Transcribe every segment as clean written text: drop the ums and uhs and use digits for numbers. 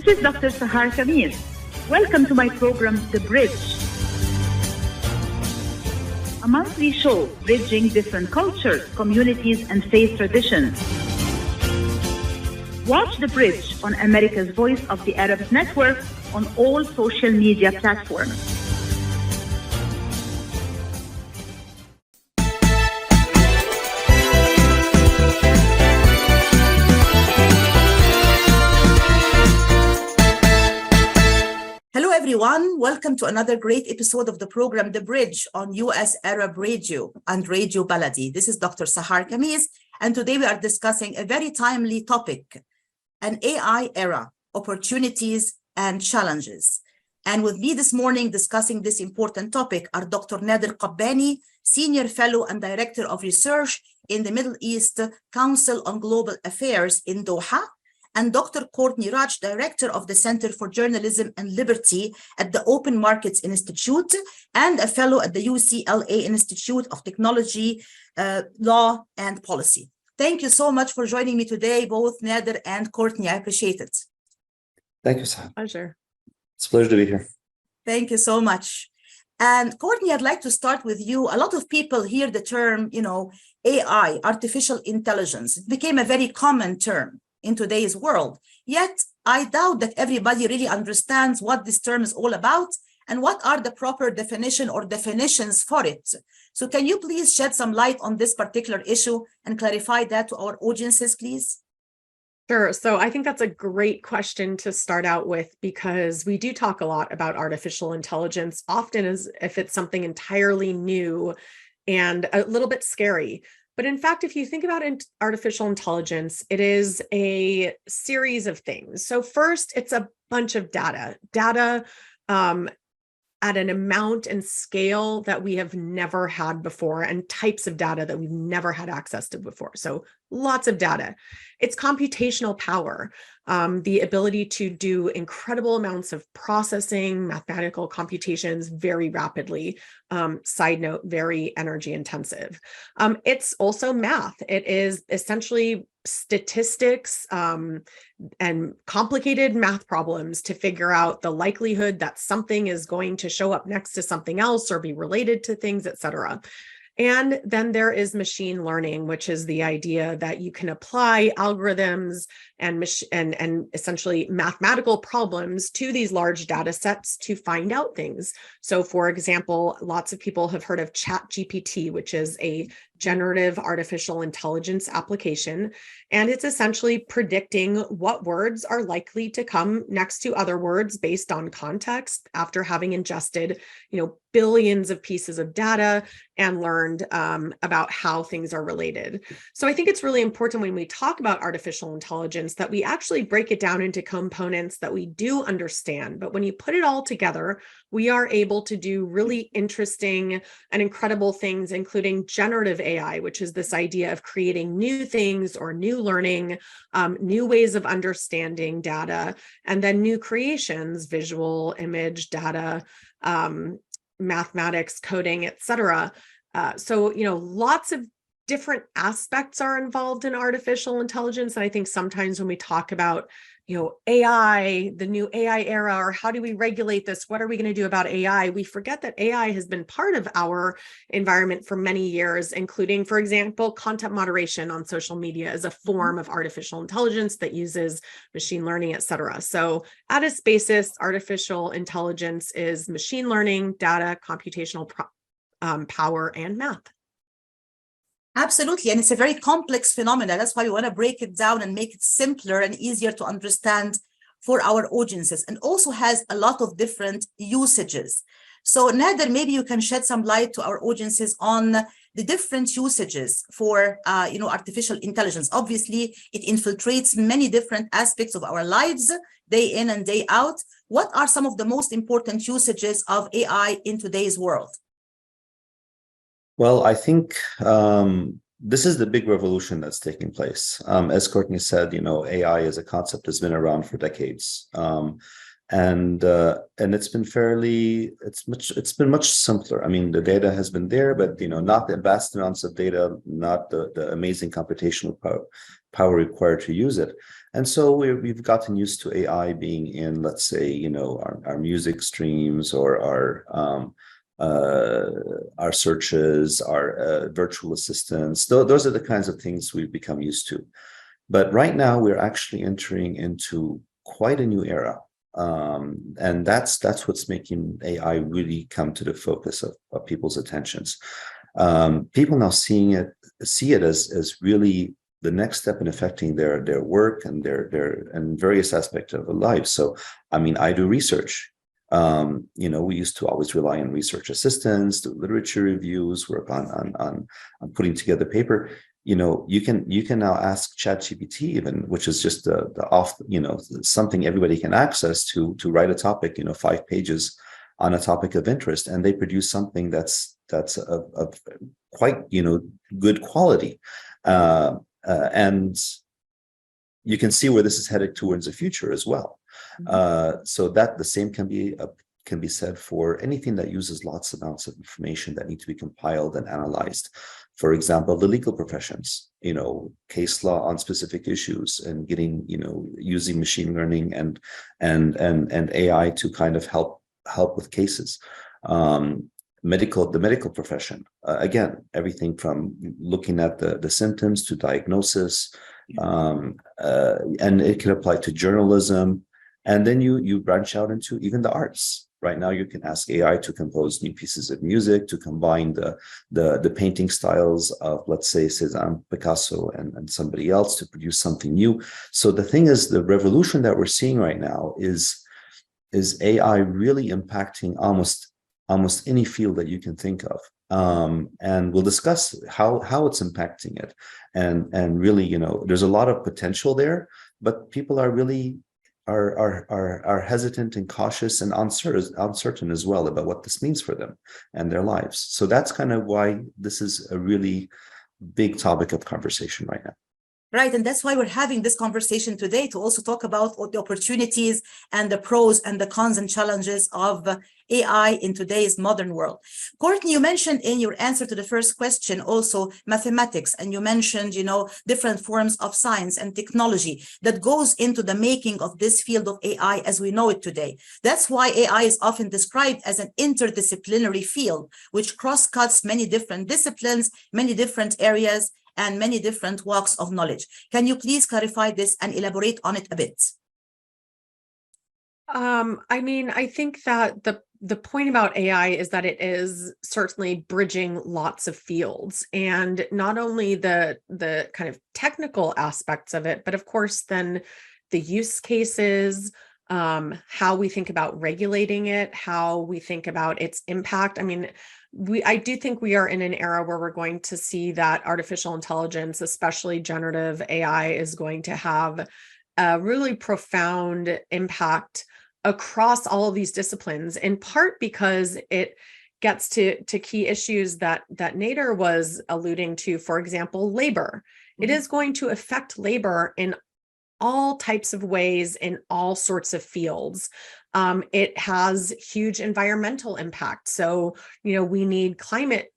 is Dr. Sahar Khamis. Welcome to my program, The Bridge, a monthly show bridging different cultures, communities, and faith traditions. Watch The Bridge on America's Voice of the Arabs Network on all social media platforms. Hello, everyone. Welcome to another great episode of the program, The Bridge, on U.S. Arab Radio and Radio Baladi. This is Dr. Sahar Khamis, and today we are discussing a very timely topic, an AI era, opportunities and challenges. And with me this morning discussing this important topic are Dr. Nader Kabbani, Senior Fellow and Director of Research in the Middle East Council on Global Affairs in Doha, and Dr. Courtney Radsch, Director of the Center for Journalism and Liberty at the Open Markets Institute and a Fellow at the UCLA Institute of Technology, Law and Policy. Thank you so much for joining me today, both Nader and Courtney. I appreciate it. Thank you, Sahar. Pleasure. It's a pleasure to be here. Thank you so much. And Courtney, I'd like to start with you. A lot of people hear the term, AI, artificial intelligence. It became a very common term in today's world. Yet, I doubt that everybody really understands what this term is all about and what are the proper definition or definitions for it. So can you please shed some light on this particular issue and clarify that to our audiences, please? Sure. So I think that's a great question to start out with, because we do talk a lot about artificial intelligence, often as if it's something entirely new and a little bit scary. But in fact, if you think about artificial intelligence, it is a series of things. So first, it's a bunch of data at an amount and scale that we have never had before, and types of data that we've never had access to before. So lots of data. It's computational power, the ability to do incredible amounts of processing, mathematical computations very rapidly. Side note, very energy intensive. It's also math. It is essentially statistics and complicated math problems to figure out the likelihood that something is going to show up next to something else or be related to things, et cetera. And then there is machine learning, which is the idea that you can apply algorithms and essentially mathematical problems to these large data sets to find out things. So for example, lots of people have heard of ChatGPT, which is a generative artificial intelligence application. And it's essentially predicting what words are likely to come next to other words based on context after having ingested, billions of pieces of data and learned about how things are related. So I think it's really important when we talk about artificial intelligence that we actually break it down into components that we do understand. But when you put it all together, we are able to do really interesting and incredible things, including generative AI, which is this idea of creating new things or new learning, new ways of understanding data, and then new creations, visual, image, data, mathematics, coding, et cetera. So, lots of different aspects are involved in artificial intelligence. And I think sometimes when we talk about, AI, the new AI era, or how do we regulate this? What are we going to do about AI? We forget that AI has been part of our environment for many years, including, for example, content moderation on social media as a form of artificial intelligence that uses machine learning, et cetera. So at its basis, artificial intelligence is machine learning, data, computational power, and math. Absolutely. And it's a very complex phenomenon. That's why we want to break it down and make it simpler and easier to understand for our audiences, and also has a lot of different usages. So Nader, maybe you can shed some light to our audiences on the different usages for artificial intelligence. Obviously, it infiltrates many different aspects of our lives, day in and day out. What are some of the most important usages of AI in today's world? Well, I think this is the big revolution that's taking place. As Courtney said, AI as a concept has been around for decades. and it's been much simpler. I mean, the data has been there, but not the vast amounts of data, not the amazing computational power required to use it. And so we've gotten used to AI being in, let's say, our music streams, or our searches, our virtual assistants. Those are the kinds of things we've become used to. But right now, we're actually entering into quite a new era. And that's what's making AI really come to the focus of people's attentions. People now see it as really the next step in affecting their work and and various aspects of their life. So, I mean, I do research. We used to always rely on research assistants, do literature reviews, work on putting together paper. You can now ask ChatGPT, even, which is just something everybody can access to write a topic, 5 pages on a topic of interest, and they produce something that's of quite good quality. And you can see where this is headed towards the future as well. So that the same can be said for anything that uses lots of amounts of information that need to be compiled and analyzed. For example, the legal professions, case law on specific issues, and getting, using machine learning and AI to kind of help with cases. The medical profession, again, everything from looking at the symptoms to diagnosis, and it can apply to journalism. And then you branch out into even the arts. Right now, you can ask AI to compose new pieces of music, to combine the painting styles of, let's say, Cézanne, Picasso, and somebody else to produce something new. So the thing is, the revolution that we're seeing right now is AI really impacting almost any field that you can think of. And we'll discuss how it's impacting it. And really, there's a lot of potential there, but people are really are hesitant and cautious and uncertain as well about what this means for them and their lives. So that's kind of why this is a really big topic of conversation right now. Right. And that's why we're having this conversation today, to also talk about all the opportunities and the pros and the cons and challenges of AI in today's modern world. Courtney, you mentioned in your answer to the first question also mathematics, and you mentioned, different forms of science and technology that goes into the making of this field of AI as we know it today. That's why AI is often described as an interdisciplinary field, which cross-cuts many different disciplines, many different areas, and many different walks of knowledge. Can you please clarify this and elaborate on it a bit? I think that the point about AI is that it is certainly bridging lots of fields, and not only the kind of technical aspects of it, but of course then the use cases, how we think about regulating it, how we think about its impact. I do think we are in an era where we're going to see that artificial intelligence, especially generative AI, is going to have a really profound impact across all of these disciplines, in part because it gets to key issues that Nader was alluding to. For example, labor. It is going to affect labor in all types of ways, in all sorts of fields. It has huge environmental impact. So, we need climate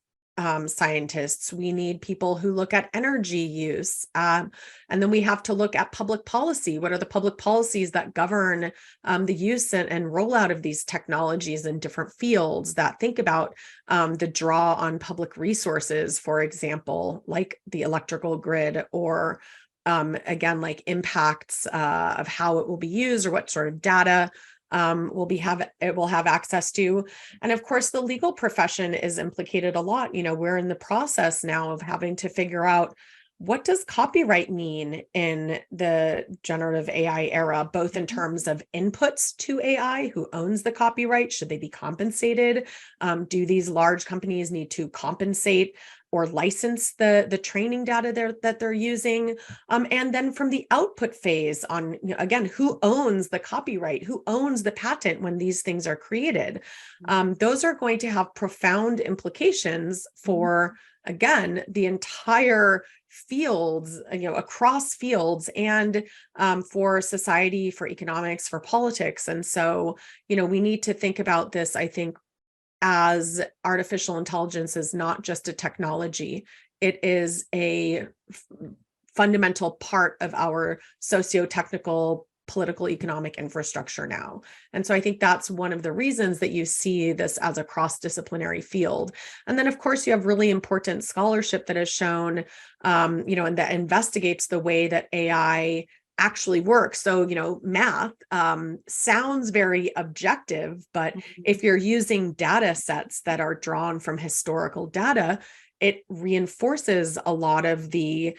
scientists, we need people who look at energy use. And then we have to look at public policy. What are the public policies that govern the use and rollout of these technologies in different fields, that think about the draw on public resources, for example, like the electrical grid, or again, like impacts of how it will be used, or what sort of data it will have access to. And of course, the legal profession is implicated a lot. We're in the process now of having to figure out, what does copyright mean in the generative AI era, both in terms of inputs to AI, who owns the copyright, should they be compensated? Do these large companies need to compensate or license the training data that they're using? And then from the output phase on, again, who owns the copyright, who owns the patent when these things are created? Those are going to have profound implications for again, the entire fields, across fields, and for society, for economics, for politics. And so, we need to think about this, I think, as artificial intelligence is not just a technology. It is a fundamental part of our socio-technical, political, economic infrastructure now. And so I think that's one of the reasons that you see this as a cross-disciplinary field. And then, of course, you have really important scholarship that has shown, and that investigates the way that AI actually works. So, math sounds very objective, but if you're using data sets that are drawn from historical data, it reinforces a lot of the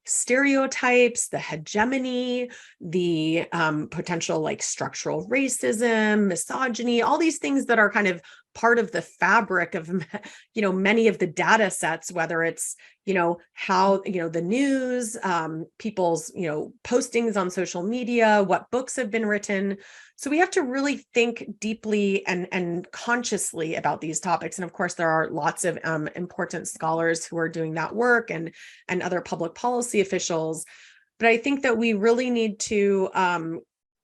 stereotypes, the hegemony, the potential like structural racism, misogyny, all these things that are kind of part of the fabric of, many of the data sets, whether it's, how, the news, people's, postings on social media, what books have been written. So we have to really think deeply and consciously about these topics. And of course, there are lots of important scholars who are doing that work and other public policy officials. But I think that we really need to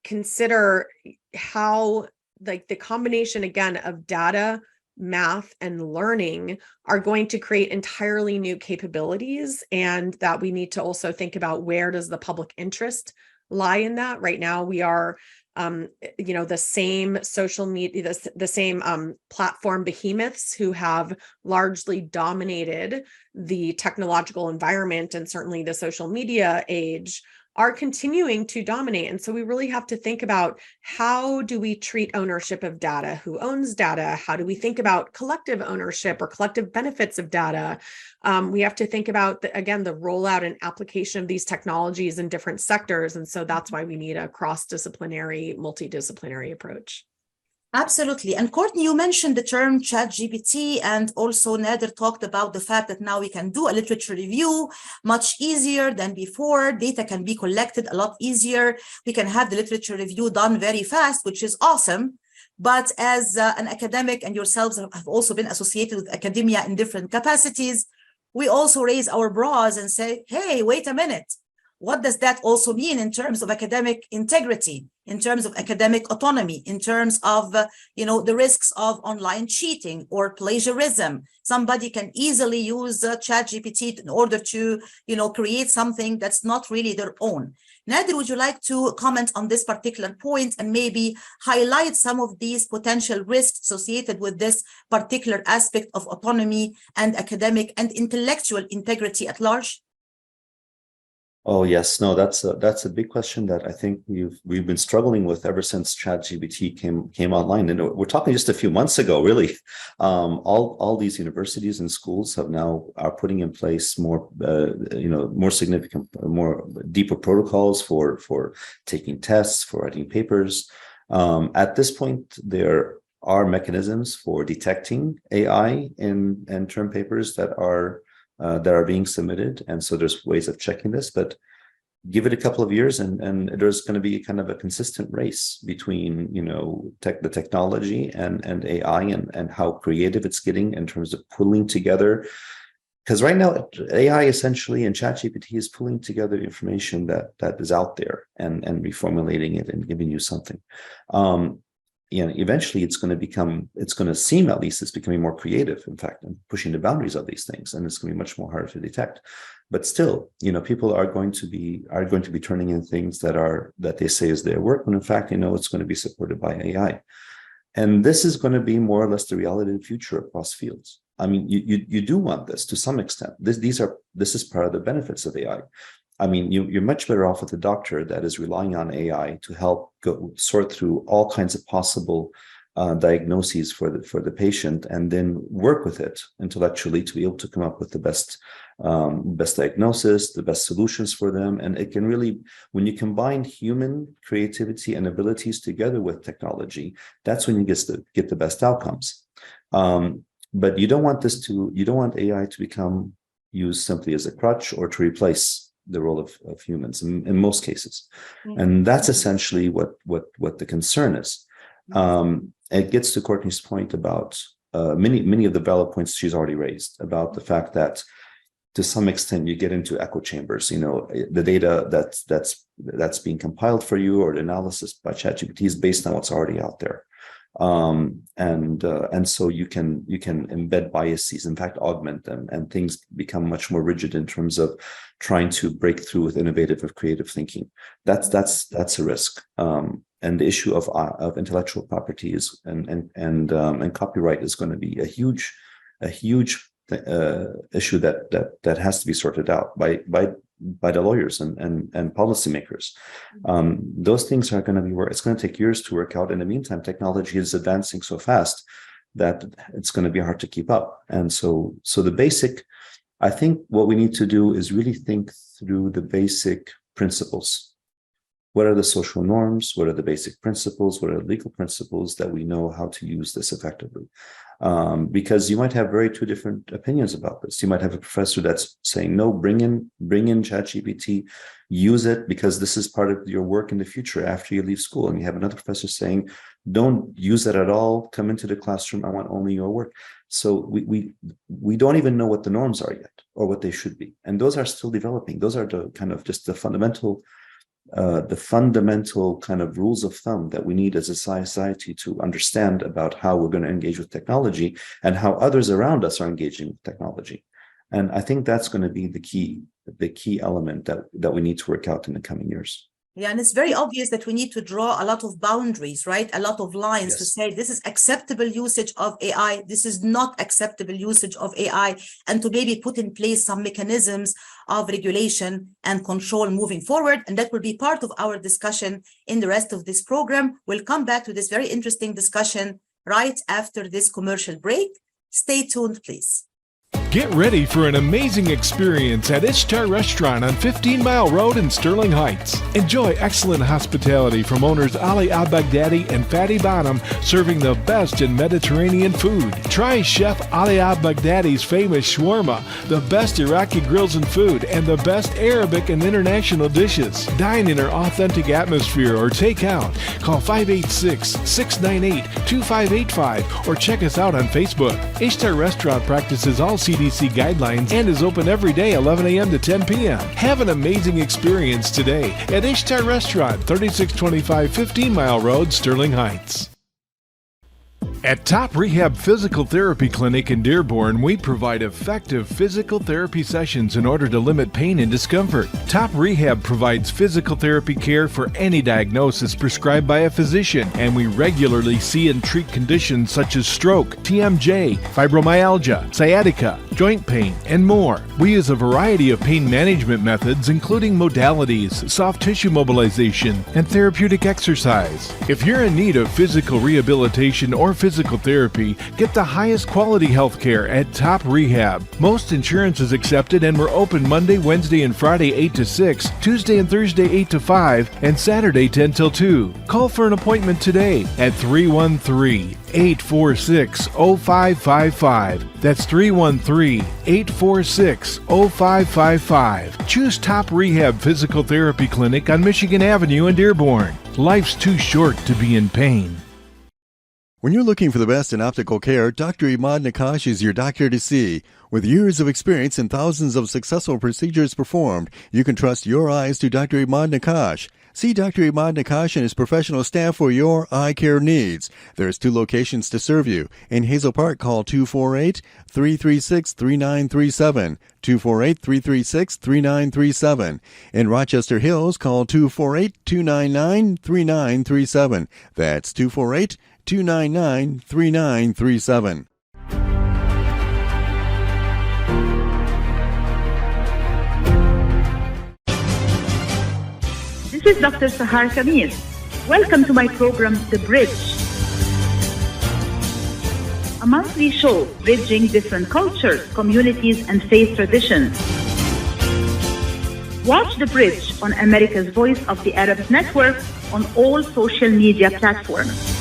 consider how like the combination, again, of data, math, and learning are going to create entirely new capabilities, and that we need to also think about where does the public interest lie in that. Right now, we are, the same social media, the same platform behemoths who have largely dominated the technological environment and certainly the social media age are continuing to dominate. And so we really have to think about how do we treat ownership of data? Who owns data? How do we think about collective ownership or collective benefits of data? We have to think about, the rollout and application of these technologies in different sectors. And so that's why we need a cross-disciplinary, multidisciplinary approach. Absolutely. And Courtney, you mentioned the term ChatGPT, and also Nader talked about the fact that now we can do a literature review much easier than before. Data can be collected a lot easier. We can have the literature review done very fast, which is awesome. But as an academic, and yourselves have also been associated with academia in different capacities, we also raise our brows and say, hey, wait a minute. What does that also mean in terms of academic integrity, in terms of academic autonomy, in terms of, the risks of online cheating or plagiarism? Somebody can easily use ChatGPT in order to, create something that's not really their own. Nader, would you like to comment on this particular point and maybe highlight some of these potential risks associated with this particular aspect of autonomy and academic and intellectual integrity at large? Oh yes, no, that's a big question that I think we've been struggling with ever since ChatGPT came online, and we're talking just a few months ago, really. All these universities and schools are putting in place more significant, more deeper protocols for taking tests, for writing papers. At this point, there are mechanisms for detecting AI in term papers that are being submitted. And so there's ways of checking this, but give it a couple of years and there's going to be kind of a consistent race between, the technology and AI and how creative it's getting in terms of pulling together. Because right now, AI essentially and ChatGPT is pulling together information that is out there and reformulating it and giving you something. Eventually it's going to seem, at least it's becoming more creative, in fact, and pushing the boundaries of these things. And it's going to be much more harder to detect. But still, people are going to be turning in things that they say is their work, when in fact, it's going to be supported by AI. And this is going to be more or less the reality of the future across fields. I mean, you do want this to some extent. This is part of the benefits of AI. I mean, you're much better off with a doctor that is relying on AI to help sort through all kinds of possible diagnoses for the patient, and then work with it intellectually to be able to come up with the best diagnosis, the best solutions for them. And it can really, when you combine human creativity and abilities together with technology, that's when you get the best outcomes. But you don't want AI to become used simply as a crutch or to replace the role of humans in most cases. Mm-hmm. And that's essentially what the concern is. It gets to Courtney's point about many of the valid points she's already raised about the fact that to some extent you get into echo chambers. The data that's being compiled for you or the analysis by ChatGPT is based on what's already out there. And so you can embed biases, in fact, augment them, and things become much more rigid in terms of trying to break through with innovative or creative thinking. That's a risk. And the issue of intellectual property and copyright is going to be a huge issue that has to be sorted out by the lawyers and policymakers. Those things are going to be it's going to take years to work out. In the meantime, technology is advancing so fast that it's going to be hard to keep up. And so I think what we need to do is really think through the basic principles. What are the social norms? What are the basic principles? What are the legal principles that we know how to use this effectively? Because you might have two different opinions about this. You might have a professor that's saying, no, bring in ChatGPT, use it because this is part of your work in the future after you leave school. And you have another professor saying, don't use it at all. Come into the classroom. I want only your work. So we don't even know what the norms are yet or what they should be. And those are still developing. Those are the kind of just the fundamental kind of rules of thumb that we need as a society to understand about how we're going to engage with technology and how others around us are engaging with technology. And I think that's going to be the key element that we need to work out in the coming years. Yeah, and it's very obvious that we need to draw a lot of boundaries, right? A lot of lines to say this is acceptable usage of AI, this is not acceptable usage of AI, and to maybe put in place some mechanisms of regulation and control moving forward. And that will be part of our discussion in the rest of this program. We'll come back to this very interesting discussion right after this commercial break. Stay tuned, please. Get ready for an amazing experience at Ishtar Restaurant on 15 Mile Road in Sterling Heights. Enjoy excellent hospitality from owners Ali Al-Baghdadi and Fatty Bonham, serving the best in Mediterranean food. Try Chef Ali Al-Baghdadi's famous shawarma, the best Iraqi grills and food, and the best Arabic and international dishes. Dine in our authentic atmosphere or take out. Call 586-698-2585 or check us out on Facebook. Ishtar Restaurant practices all CDC guidelines and is open every day 11 a.m. to 10 p.m. Have an amazing experience today at Ishtar Restaurant, 3625 15 Mile Road, Sterling Heights. At Top Rehab Physical Therapy Clinic in Dearborn, we provide effective physical therapy sessions in order to limit pain and discomfort. Top Rehab provides physical therapy care for any diagnosis prescribed by a physician, and we regularly see and treat conditions such as stroke, TMJ, fibromyalgia, sciatica, joint pain, and more. We use a variety of pain management methods, including modalities, soft tissue mobilization, and therapeutic exercise. If you're in need of physical rehabilitation or physical therapy, get the highest quality health care at Top Rehab. Most insurance is accepted, and we're open Monday, Wednesday, and Friday 8 to 6, Tuesday and Thursday 8 to 5, and Saturday 10 till 2. Call for an appointment today at 313-846-0555. That's 313-846-0555. Choose Top Rehab Physical Therapy Clinic on Michigan Avenue in Dearborn. Life's too short to be in pain. When you're looking for the best in optical care, Dr. Imad Nakash is your doctor to see. With years of experience and thousands of successful procedures performed, you can trust your eyes to Dr. Imad Nakash. See Dr. Imad Nakash and his professional staff for your eye care needs. There's 2 locations to serve you. In Hazel Park, call 248-336-3937. 248-336-3937. In Rochester Hills, call 248-299-3937. That's 248-299-3937. This is Dr. Sahar Khamis. Welcome to my program, The Bridge, a monthly show bridging different cultures, communities, and faith traditions. Watch The Bridge on America's Voice of the Arab Network on all social media platforms.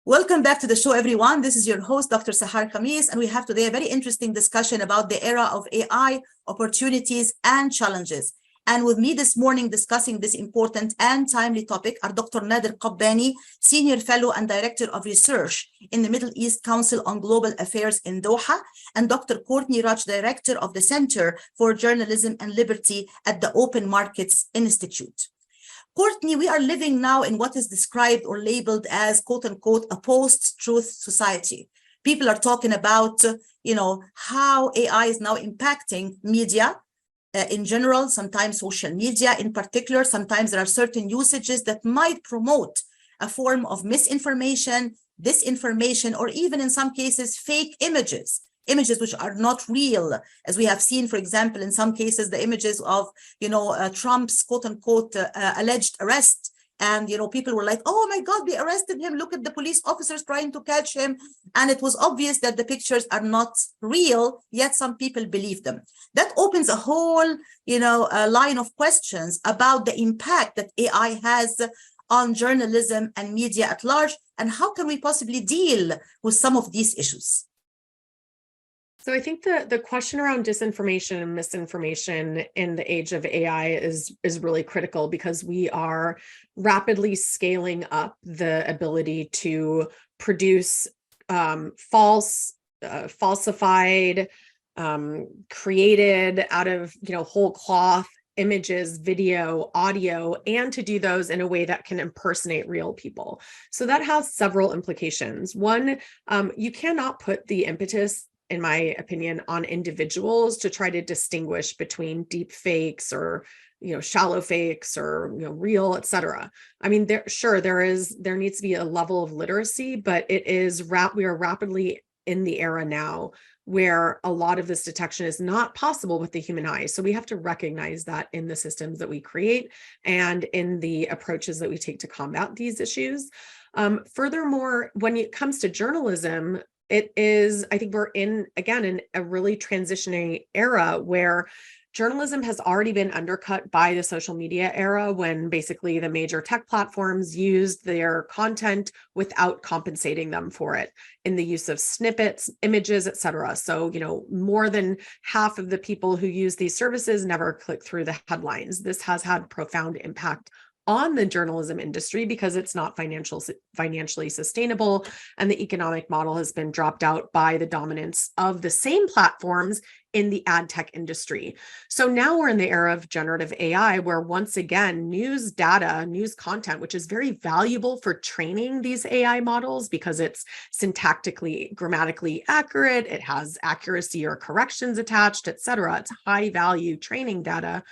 Welcome back to the show, everyone. This is your host, Dr. Sahar Khamis, and we have today a very interesting discussion about the era of AI, opportunities and challenges. And with me this morning discussing this important and timely topic are Dr. Nader Kabbani, Senior Fellow and Director of Research in the Middle East Council on Global Affairs in Doha, and Dr. Courtney Radsch, Director of the Center for Journalism and Liberty at the Open Markets Institute. Courtney, we are living now in what is described or labeled as, quote unquote, a post-truth society. People are talking about, how AI is now impacting media in general, sometimes social media in particular. Sometimes there are certain usages that might promote a form of misinformation, disinformation, or even in some cases, fake images which are not real, as we have seen, for example, in some cases, the images of, Trump's quote unquote alleged arrest. And, people were like, oh my God, they arrested him. Look at the police officers trying to catch him. And it was obvious that the pictures are not real, yet some people believe them. That opens a whole, line of questions about the impact that AI has on journalism and media at large. And how can we possibly deal with some of these issues? So I think the question around disinformation and misinformation in the age of AI is really critical, because we are rapidly scaling up the ability to produce falsified, created out of whole cloth images, video, audio, and to do those in a way that can impersonate real people. So that has several implications. One, you cannot put the impetus, in my opinion, on individuals to try to distinguish between deep fakes or shallow fakes or real, etc. I mean, there needs to be a level of literacy, but we are rapidly in the era now where a lot of this detection is not possible with the human eye. So we have to recognize that in the systems that we create and in the approaches that we take to combat these issues. Furthermore, when it comes to journalism, I think we're in a really transitioning era where journalism has already been undercut by the social media era, when basically the major tech platforms used their content without compensating them for it in the use of snippets, images, etc. So, more than half of the people who use these services never click through the headlines. This has had profound impact on the journalism industry because it's not financially sustainable, and the economic model has been dropped out by the dominance of the same platforms in the ad tech industry. So now we're in the era of generative AI, where once again, news data, news content, which is very valuable for training these AI models because it's syntactically, grammatically accurate, it has accuracy or corrections attached, etc. It's high value training data.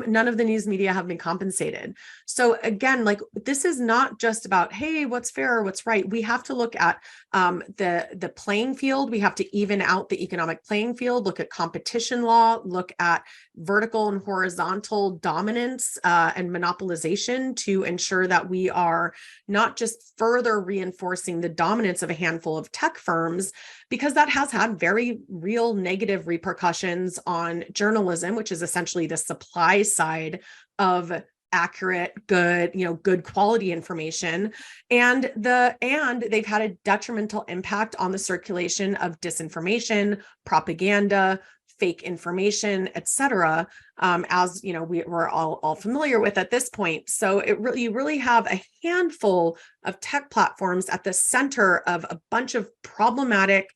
None of the news media have been compensated. So again, this is not just about, hey, what's fair or what's right. We have to look at the playing field. We have to even out the economic playing field, look at competition law, look at vertical and horizontal dominance and monopolization to ensure that we are not just further reinforcing the dominance of a handful of tech firms, because that has had very real negative repercussions on journalism, which is essentially the supply side of accurate, good quality information. And they've had a detrimental impact on the circulation of disinformation, propaganda, fake information, etc. As we're all familiar with at this point. So you really have a handful of tech platforms at the center of a bunch of problematic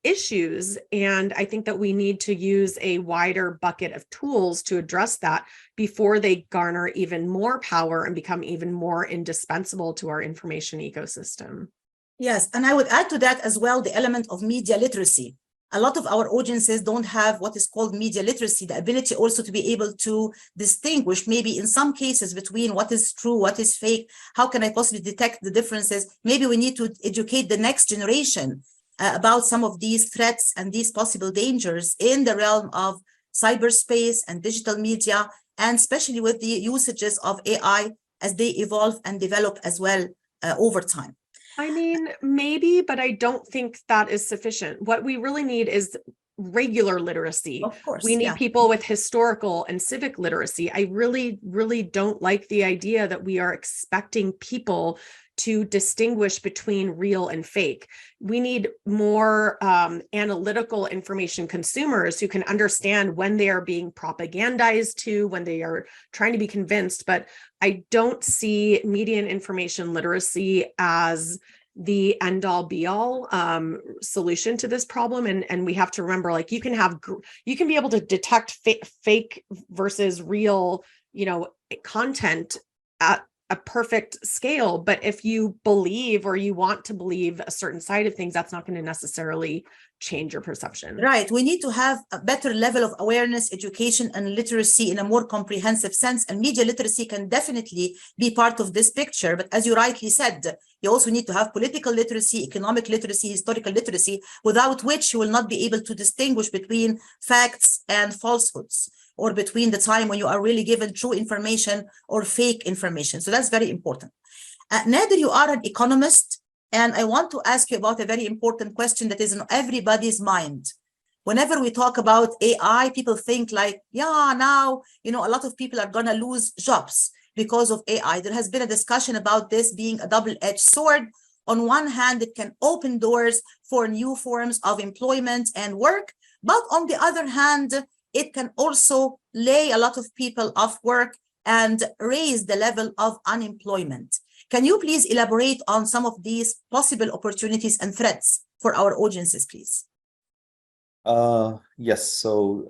issues. And I think that we need to use a wider bucket of tools to address that before they garner even more power and become even more indispensable to our information ecosystem. Yes, and I would add to that as well the element of media literacy. A lot of our audiences don't have what is called media literacy, the ability also to be able to distinguish maybe in some cases between what is true, what is fake. How can I possibly detect the differences? Maybe we need to educate the next generation about some of these threats and these possible dangers in the realm of cyberspace and digital media, and especially with the usages of AI as they evolve and develop as well over time. I mean, maybe, but I don't think that is sufficient. What we really need is regular literacy. Of course, we need people with historical and civic literacy. I really, really don't like the idea that we are expecting people to distinguish between real and fake. We need more analytical information consumers who can understand when they are being propagandized to, when they are trying to be convinced. But I don't see media and information literacy as the end all be all solution to this problem. And we have to remember, like, you can be able to detect fake versus real, content at a perfect scale. But if you believe, or you want to believe, a certain side of things, that's not going to necessarily change your perception. Right. We need to have a better level of awareness, education, and literacy in a more comprehensive sense. And media literacy can definitely be part of this picture. But as you rightly said, you also need to have political literacy, economic literacy, historical literacy, without which you will not be able to distinguish between facts and falsehoods, or between the time when you are really given true information or fake information. So that's very important. Nader, you are an economist, and I want to ask you about a very important question that is in everybody's mind. Whenever we talk about AI, people think like, now, a lot of people are gonna lose jobs because of AI. There has been a discussion about this being a double-edged sword. On one hand, it can open doors for new forms of employment and work, but on the other hand, it can also lay a lot of people off work and raise the level of unemployment. Can you please elaborate on some of these possible opportunities and threats for our audiences, please? Yes. So,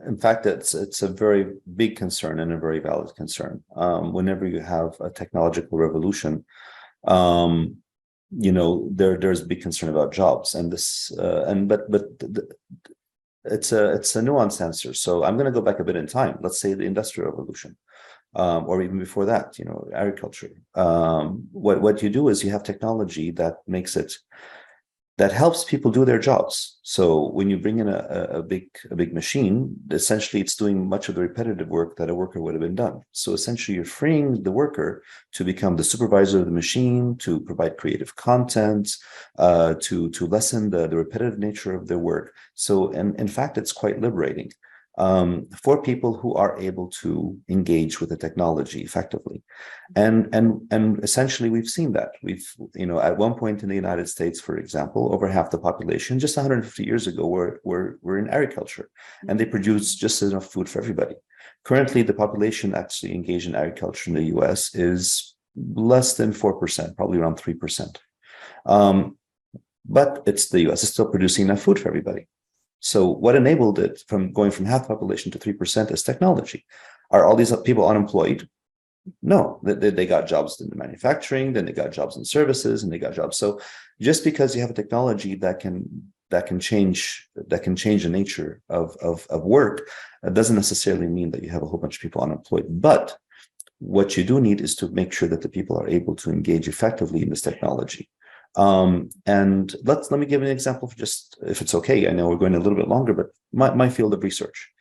in fact, it's a very big concern and a very valid concern. Whenever you have a technological revolution, there's big concern about jobs, and this, it's a nuanced answer. So I'm going to go back a bit in time. Let's say the Industrial Revolution, or even before that, agriculture. What you do is you have technology that helps people do their jobs. So when you bring in a big machine, essentially it's doing much of the repetitive work that a worker would have been done. So essentially you're freeing the worker to become the supervisor of the machine, to provide creative content, to lessen the repetitive nature of their work. So in fact, it's quite liberating for people who are able to engage with the technology effectively. And essentially we've seen that. We've, at one point in the United States, for example, over half the population, just 150 years ago, were in agriculture, and they produced just enough food for everybody. Currently, the population actually engaged in agriculture in the US is less than 4%, probably around 3%. But it's the US is still producing enough food for everybody. So what enabled it from going from half the population to 3% is technology. Are all these people unemployed? No, they got jobs in manufacturing, then they got jobs in services, and they got jobs. So just because you have a technology that can change the nature of work, doesn't necessarily mean that you have a whole bunch of people unemployed. But what you do need is to make sure that the people are able to engage effectively in this technology. And let me give an example, for just, if it's okay. I know we're going a little bit longer, but my field of research,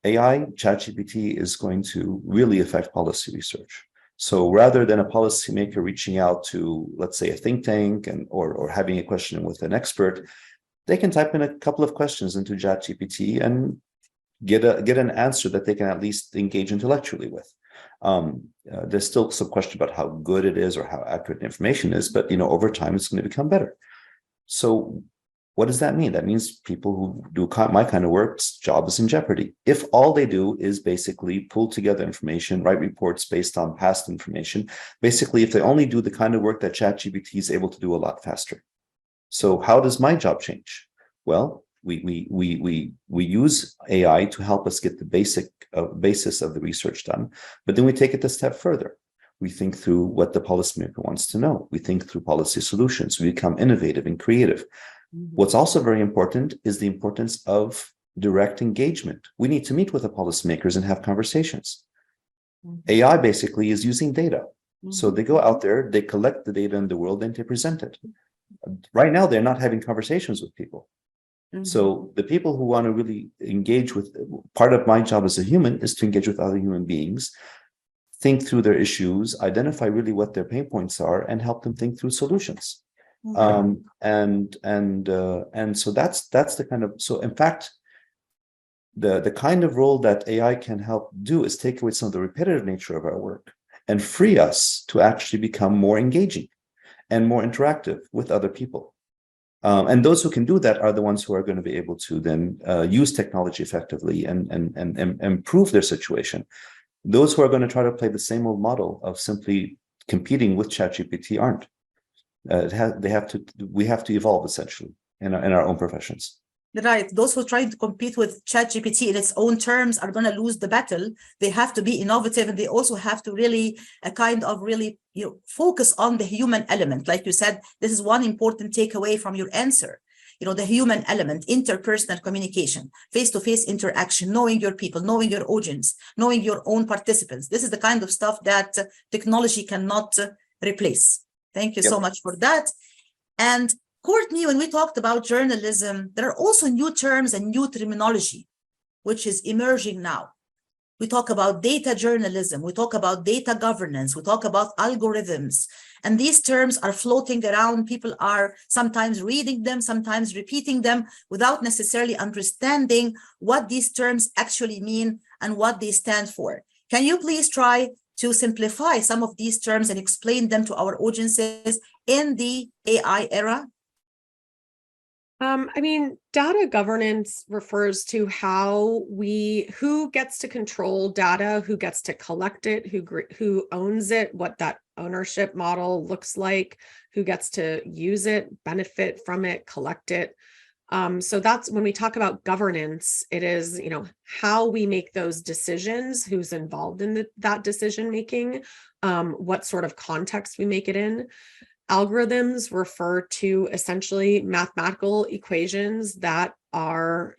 AI, ChatGPT, is going to really affect policy research. So rather than a policymaker reaching out to, let's say, a think tank or having a question with an expert, they can type in a couple of questions into ChatGPT and get an answer that they can at least engage intellectually with. There's still some question about how good it is or how accurate the information is, but over time it's going to become better. So what does that mean? That means people who do my kind of work's job is in jeopardy. If all they do is basically pull together information, write reports based on past information, basically if they only do the kind of work that ChatGPT is able to do a lot faster. So how does my job change? Well, we use AI to help us get the basis of the research done, but then we take it a step further. We think through what the policymaker wants to know. We think through policy solutions. We become innovative and creative. Mm-hmm. What's also very important is the importance of direct engagement. We need to meet with the policymakers and have conversations. Mm-hmm. AI basically is using data. Mm-hmm. So they go out there, they collect the data in the world, and they present it. Right now, they're not having conversations with people. So the people who want to really engage with, part of my job as a human is to engage with other human beings, think through their issues, identify really what their pain points are, and help them think through solutions. And so that's the kind of, so in fact, the kind of role that AI can help do is take away some of the repetitive nature of our work and free us to actually become more engaging. and more interactive with other people. And those who can do that are the ones who are going to be able to then use technology effectively and improve their situation. Those who are going to try to play the same old model of simply competing with ChatGPT aren't. We have to evolve essentially in our own professions. Right. Those who try to compete with ChatGPT in its own terms are going to lose the battle. They have to be innovative, and they also have to really focus on the human element. Like you said, this is one important takeaway from your answer. The human element, interpersonal communication, face-to-face interaction, knowing your people, knowing your audience, knowing your own participants. This is the kind of stuff that technology cannot replace. Thank you so much for that. And Courtney, when we talked about journalism, there are also new terms and new terminology, which is emerging now. We talk about data journalism, we talk about data governance, we talk about algorithms, and these terms are floating around. People are sometimes reading them, sometimes repeating them without necessarily understanding what these terms actually mean and what they stand for. Can you please try to simplify some of these terms and explain them to our audiences in the AI era? Data governance refers to who gets to control data, who gets to collect it, who owns it, what that ownership model looks like, who gets to use it, benefit from it, collect it. So that's when we talk about governance, it is, how we make those decisions, who's involved in that decision making, what sort of context we make it in. Algorithms refer to essentially mathematical equations that are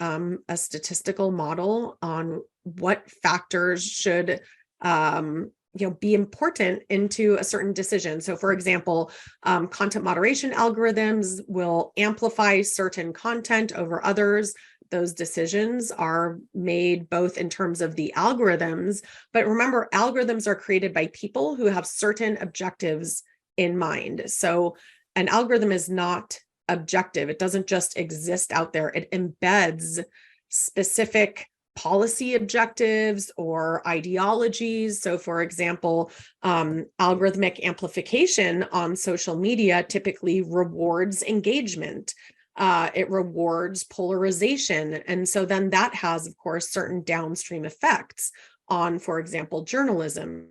a statistical model on what factors should be important into a certain decision. So for example, content moderation algorithms will amplify certain content over others. Those decisions are made both in terms of the algorithms, but remember, algorithms are created by people who have certain objectives in mind. So an algorithm is not objective. It doesn't just exist out there. It embeds specific policy objectives or ideologies. So for example, algorithmic amplification on social media typically rewards engagement. It rewards polarization. And so then that has, of course, certain downstream effects on, for example, journalism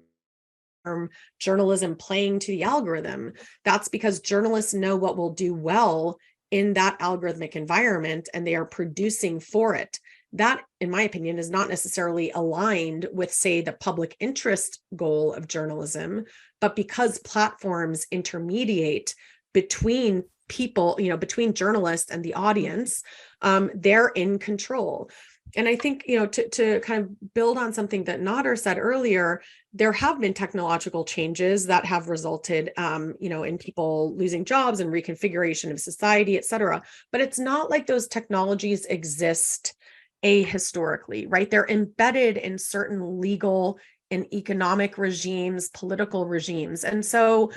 playing to the algorithm. That's because journalists know what will do well in that algorithmic environment, and they are producing for it. That, in my opinion, is not necessarily aligned with, say, the public interest goal of journalism, but because platforms intermediate between people, between journalists and the audience, they're in control. And I think, to kind of build on something that Nader said earlier, there have been technological changes that have resulted, in people losing jobs and reconfiguration of society, et cetera. But it's not like those technologies exist ahistorically, right? They're embedded in certain legal and economic regimes, political regimes. And so,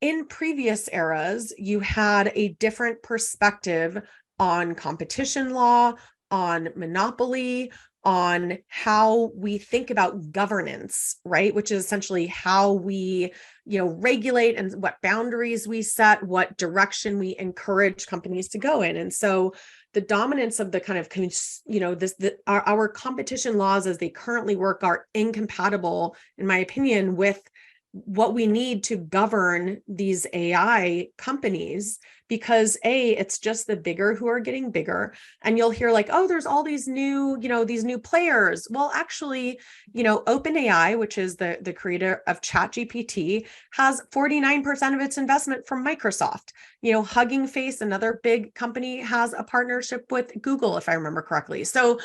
in previous eras, you had a different perspective on competition law, on monopoly, on how we think about governance, right? Which is essentially how we, regulate and what boundaries we set, what direction we encourage companies to go in. And so the dominance of the kind of, our competition laws as they currently work are incompatible, in my opinion, with what we need to govern these AI companies, because it's just the bigger who are getting bigger. And you'll hear like, oh, there's all these new, these new players. Well, actually, OpenAI, which is the creator of ChatGPT, has 49% of its investment from Microsoft. Hugging Face, another big company, has a partnership with Google, if I remember correctly. So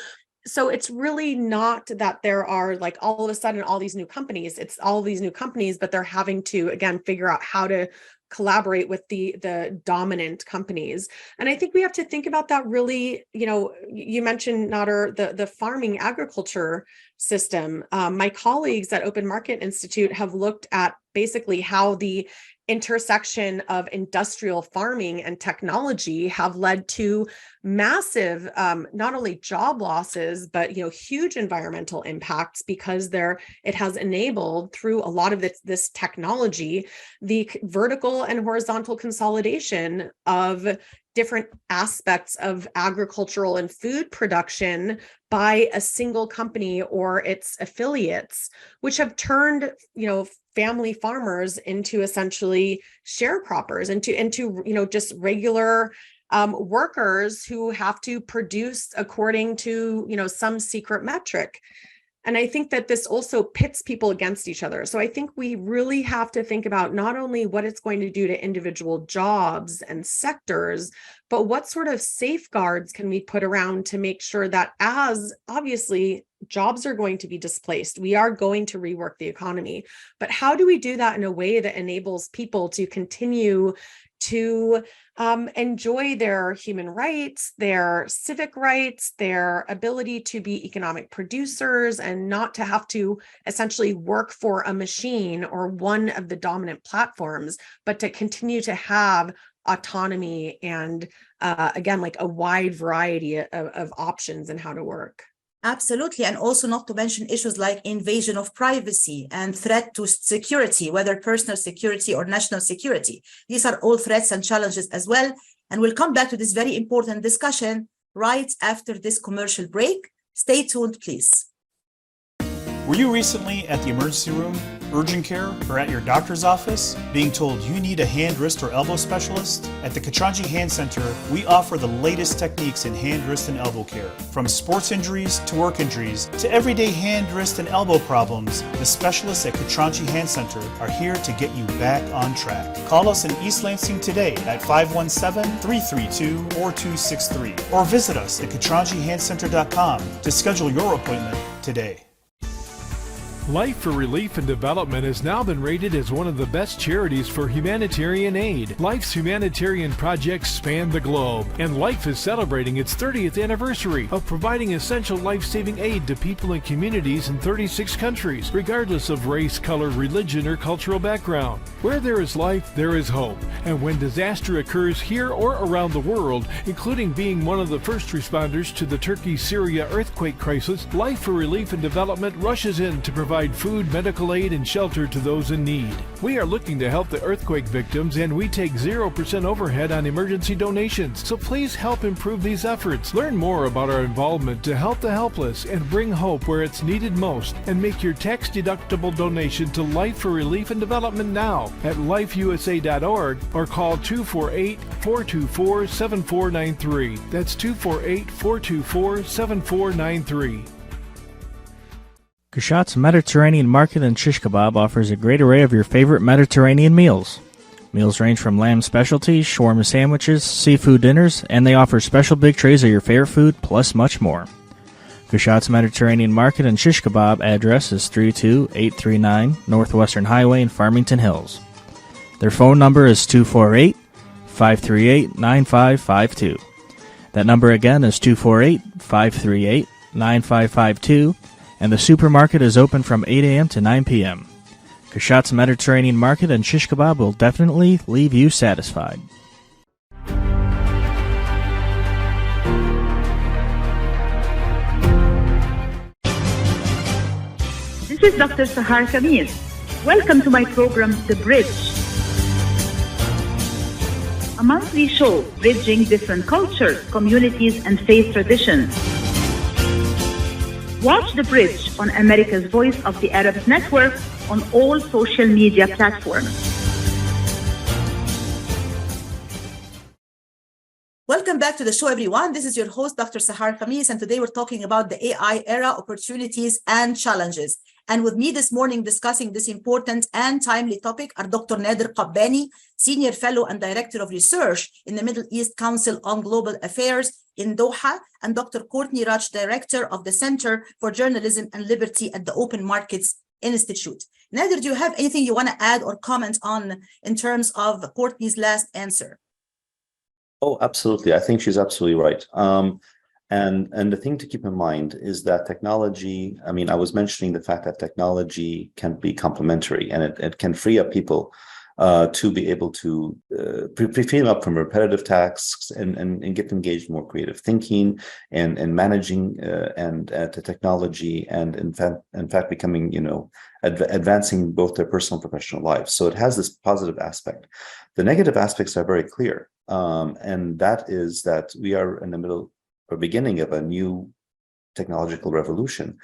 it's really not that there are like all of a sudden all these new companies. It's all these new companies, but they're having to, again, figure out how to collaborate with the dominant companies. And I think we have to think about that really, you mentioned, Nader, the farming agriculture system. My colleagues at Open Market Institute have looked at basically how the intersection of industrial farming and technology have led to massive, not only job losses, but huge environmental impacts, because it has enabled, through a lot of this technology, the vertical and horizontal consolidation of different aspects of agricultural and food production by a single company or its affiliates, which have turned, family farmers into essentially sharecroppers, into just regular workers who have to produce according to, some secret metric. And I think that this also pits people against each other. So I think we really have to think about not only what it's going to do to individual jobs and sectors, but what sort of safeguards can we put around to make sure that, as obviously jobs are going to be displaced, we are going to rework the economy, but how do we do that in a way that enables people to continue to enjoy their human rights, their civic rights, their ability to be economic producers, and not to have to essentially work for a machine or one of the dominant platforms, but to continue to have autonomy and, again, like a wide variety of options in how to work. Absolutely. And also not to mention issues like invasion of privacy and threat to security, whether personal security or national security. These are all threats and challenges as well. And we'll come back to this very important discussion right after this commercial break. Stay tuned, please. Were you recently at the emergency room, urgent care, or at your doctor's office being told you need a hand, wrist, or elbow specialist? At the Katranji Hand Center, we offer the latest techniques in hand, wrist, and elbow care. From sports injuries to work injuries to everyday hand, wrist, and elbow problems, the specialists at Katranji Hand Center are here to get you back on track. Call us in East Lansing today at 517-332-4263 or visit us at katranjihandcenter.com to schedule your appointment today. Life for Relief and Development has now been rated as one of the best charities for humanitarian aid. Life's humanitarian projects span the globe, and Life is celebrating its 30th anniversary of providing essential life-saving aid to people and communities in 36 countries, regardless of race, color, religion, or cultural background. Where there is life, there is hope. And when disaster occurs here or around the world, including being one of the first responders to the Turkey-Syria earthquake crisis, Life for Relief and Development rushes in to provide food, medical aid, and shelter to those in need. We are looking to help the earthquake victims, and we take 0% overhead on emergency donations. So please help improve these efforts. Learn more about our involvement to help the helpless and bring hope where it's needed most, and make your tax-deductible donation to Life for Relief and Development now at lifeusa.org or call 248-424-7493. That's 248-424-7493. Kushat's Mediterranean Market and Shish Kebab offers a great array of your favorite Mediterranean meals. Meals range from lamb specialties, shawarma sandwiches, seafood dinners, and they offer special big trays of your favorite food, plus much more. Kushat's Mediterranean Market and Shish Kebab address is 32839 Northwestern Highway in Farmington Hills. Their phone number is 248-538-9552. That number again is 248-538-9552. And the supermarket is open from 8 a.m. to 9 p.m. Kushat's Mediterranean Market and Shish Kebab will definitely leave you satisfied. This is Dr. Sahar Khamis. Welcome to my program, The Bridge, a monthly show bridging different cultures, communities, and faith traditions. Watch The Bridge on America's Voice of the Arab Network on all social media platforms. Welcome back to the show, everyone. This is your host, Dr. Sahar Khamis, and today we're talking about the AI era, opportunities and challenges. And with me this morning discussing this important and timely topic are Dr. Nader Kabbani, Senior Fellow and Director of Research in the Middle East Council on Global Affairs in Doha, and Dr. Courtney Radsch, Director of the Center for Journalism and Liberty at the Open Markets Institute. Nader, do you have anything you want to add or comment on in terms of Courtney's last answer? Oh, absolutely. I think she's absolutely right. And the thing to keep in mind is that technology, I was mentioning the fact that technology can be complementary, and it can free up people to be able to free them up from repetitive tasks and get engaged in more creative thinking and managing and to technology and in fact becoming, advancing both their personal and professional lives. So it has this positive aspect. The negative aspects are very clear, and that is that we are in the middle or beginning of a new technological revolution.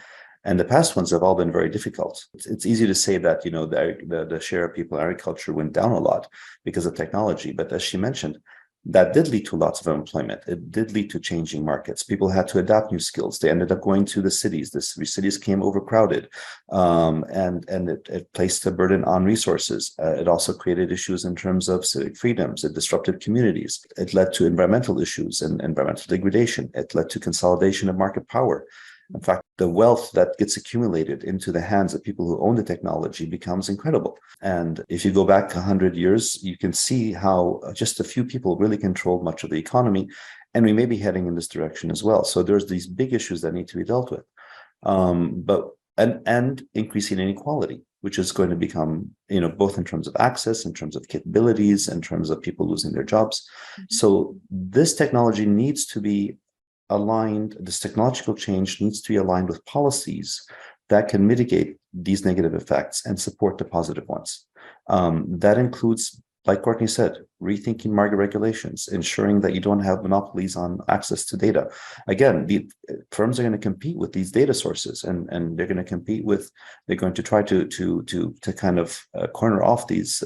And the past ones have all been very difficult. It's easy to say that, the share of people in agriculture went down a lot because of technology. But as she mentioned, that did lead to lots of unemployment. It did lead to changing markets. People had to adapt new skills. They ended up going to the cities. The cities came overcrowded, and it placed a burden on resources. It also created issues in terms of civic freedoms. It disrupted communities. It led to environmental issues and environmental degradation. It led to consolidation of market power. In fact, the wealth that gets accumulated into the hands of people who own the technology becomes incredible. And if you go back 100 years, you can see how just a few people really controlled much of the economy. And we may be heading in this direction as well. So there's these big issues that need to be dealt with. And increasing inequality, which is going to become, both in terms of access, in terms of capabilities, in terms of people losing their jobs. Mm-hmm. So this technology needs to be aligned, this technological change needs to be aligned with policies that can mitigate these negative effects and support the positive ones. That includes, like Courtney said, rethinking market regulations, ensuring that you don't have monopolies on access to data. Again, the firms are going to compete with these data sources, and they're going to they're going to try to kind of corner off these,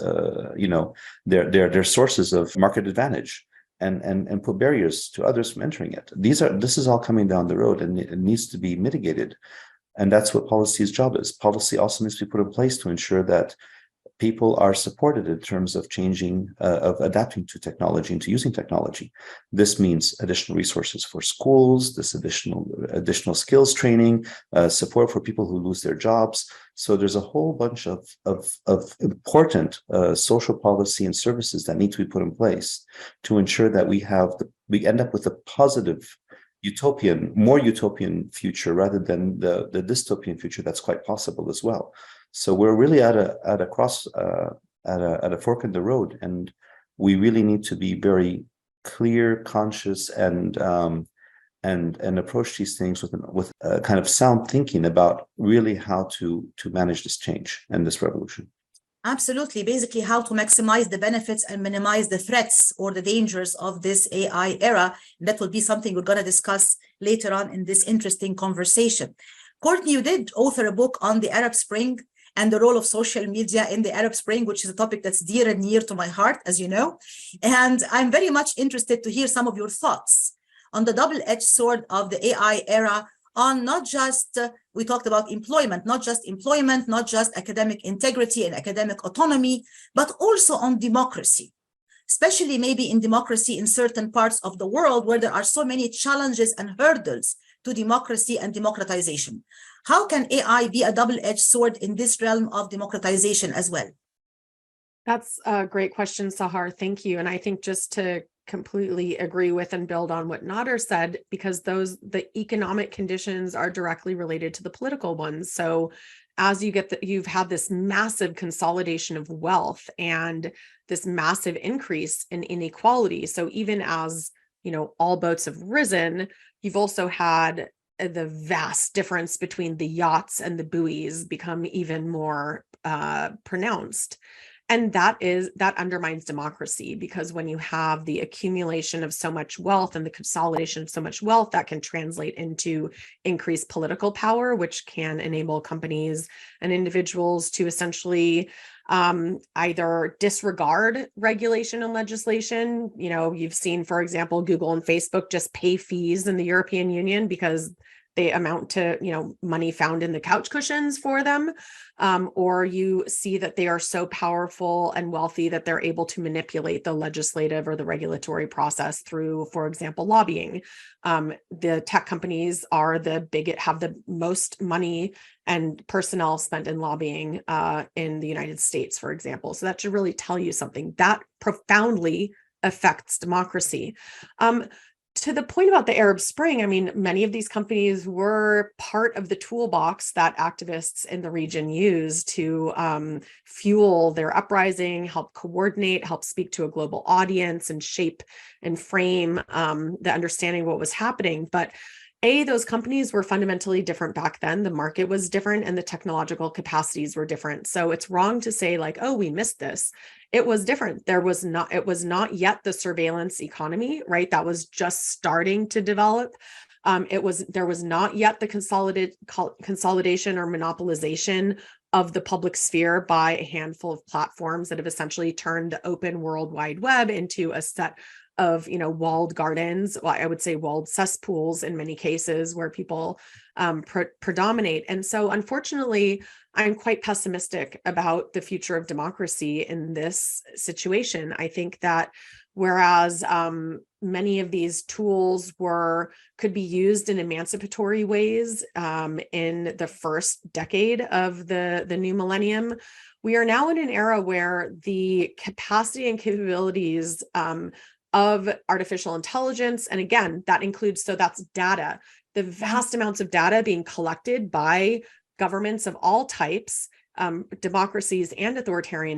their sources of market advantage. And put barriers to others from entering it. This is all coming down the road, and it needs to be mitigated. And that's what policy's job is. Policy also needs to be put in place to ensure that people are supported in terms of adapting to technology and to using technology. This means additional resources for schools, this additional skills training, support for people who lose their jobs. So there's a whole bunch of important social policy and services that need to be put in place to ensure that we end up with a positive more utopian future rather than the dystopian future that's quite possible as well. So we're really at a fork in the road, and we really need to be very clear, conscious, and approach these things with a kind of sound thinking about really how to manage this change and this revolution. Absolutely. Basically, how to maximize the benefits and minimize the threats or the dangers of this AI era. That will be something we're going to discuss later on in this interesting conversation. Courtney, you did author a book on the Arab Spring and the role of social media in the Arab Spring, which is a topic that's dear and near to my heart, as you know. And I'm very much interested to hear some of your thoughts on the double-edged sword of the AI era, on not just, we talked about employment, not just academic integrity and academic autonomy, but also on democracy, especially maybe in democracy in certain parts of the world where there are so many challenges and hurdles to democracy and democratization. How can AI be a double-edged sword in this realm of democratization as well? That's a great question, Sahar. Thank you. And I think just to completely agree with and build on what Nader said, because the economic conditions are directly related to the political ones. So as you've had this massive consolidation of wealth and this massive increase in inequality. So even as, all boats have risen, you've also had the vast difference between the yachts and the buoys become even more pronounced. And that undermines democracy, because when you have the accumulation of so much wealth and the consolidation of so much wealth, that can translate into increased political power, which can enable companies and individuals to essentially either disregard regulation and legislation. You've seen, for example, Google and Facebook just pay fees in the European Union because they amount to, money found in the couch cushions for them. Or you see that they are so powerful and wealthy that they're able to manipulate the legislative or the regulatory process through, for example, lobbying. The tech companies have the most money and personnel spent in lobbying in the United States, for example. So that should really tell you something that profoundly affects democracy. to the point about the Arab Spring, I mean, many of these companies were part of the toolbox that activists in the region used to fuel their uprising, help coordinate, help speak to a global audience, and shape and frame the understanding of what was happening. But those companies were fundamentally different back then. The market was different and the technological capacities were different. So it's wrong to say like, oh, we missed this. It was different. It was not yet the surveillance economy, right? That was just starting to develop. There was not yet the consolidation or monopolization of the public sphere by a handful of platforms that have essentially turned the open World Wide Web into a set of, walled gardens. Well, I would say walled cesspools in many cases where people predominate. And so unfortunately, I'm quite pessimistic about the future of democracy in this situation. I think that whereas many of these tools could be used in emancipatory ways in the first decade of the new millennium, we are now in an era where the capacity and capabilities of artificial intelligence, and again, that includes, so that's data, the vast amounts of data being collected by governments of all types, democracies and authoritarian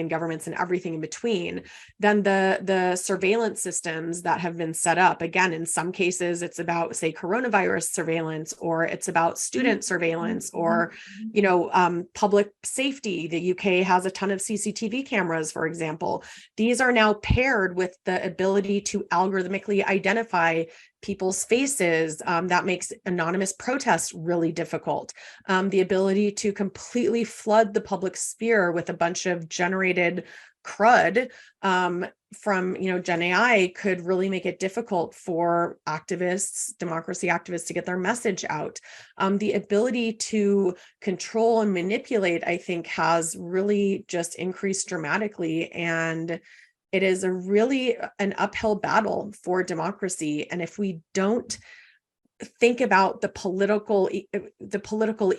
governments and everything in between, then the surveillance systems that have been set up, again, in some cases, it's about, say, coronavirus surveillance, or it's about student surveillance, or, public safety. The UK has a ton of CCTV cameras, for example. These are now paired with the ability to algorithmically identify people's faces. That makes anonymous protests really difficult. The ability to completely flood the public sphere with a bunch of generated crud from Gen AI could really make it difficult for activists, democracy activists, to get their message out. The ability to control and manipulate, I think, has really just increased dramatically, and it is an uphill battle for democracy. And if we don't think about the political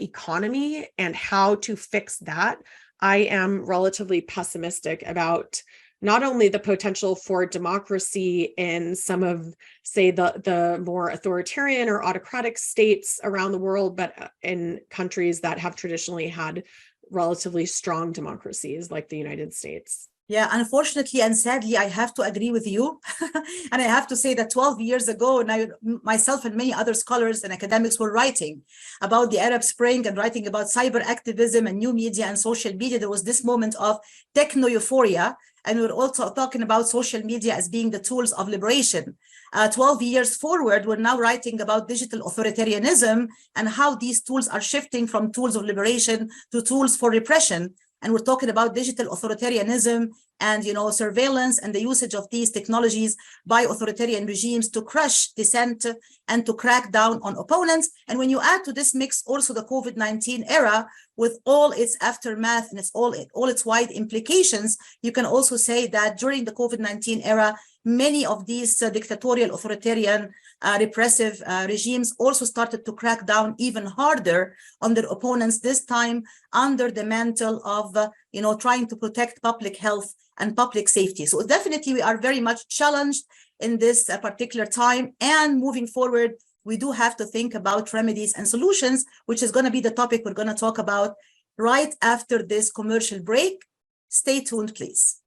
economy and how to fix that, I am relatively pessimistic about not only the potential for democracy in some of, say, the more authoritarian or autocratic states around the world, but in countries that have traditionally had relatively strong democracies like the United States. Yeah, unfortunately and sadly, I have to agree with you. And I have to say that 12 years ago, and myself and many other scholars and academics were writing about the Arab Spring and writing about cyber activism and new media and social media. There was this moment of techno-euphoria. And we were also talking about social media as being the tools of liberation. 12 years forward, we're now writing about digital authoritarianism and how these tools are shifting from tools of liberation to tools for repression. And we're talking about digital authoritarianism and, surveillance and the usage of these technologies by authoritarian regimes to crush dissent and to crack down on opponents. And when you add to this mix also the COVID-19 era with all its aftermath and all its wide implications, you can also say that during the COVID-19 era, many of these dictatorial, authoritarian, repressive regimes also started to crack down even harder on their opponents, this time under the mantle of, trying to protect public health and public safety. So definitely we are very much challenged in this particular time. And moving forward, we do have to think about remedies and solutions, which is going to be the topic we're going to talk about right after this commercial break. Stay tuned, please.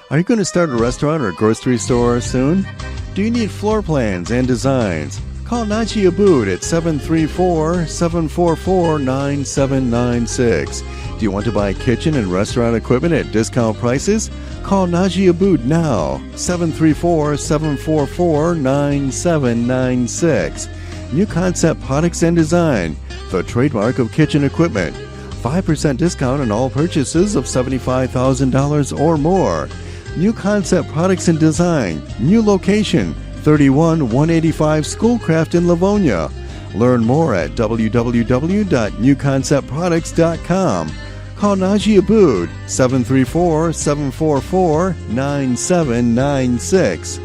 Are you going to start a restaurant or grocery store soon? Do you need floor plans and designs? Call Naji Abood at 734-744-9796. Do you want to buy kitchen and restaurant equipment at discount prices? Call Naji Abood now, 734-744-9796. New Concept Products and Design, the trademark of kitchen equipment. 5% discount on all purchases of $75,000 or more. New Concept Products and Design, new location, 31185 Schoolcraft in Livonia. Learn more at www.newconceptproducts.com. Call Naji Abood, 734-744-9796.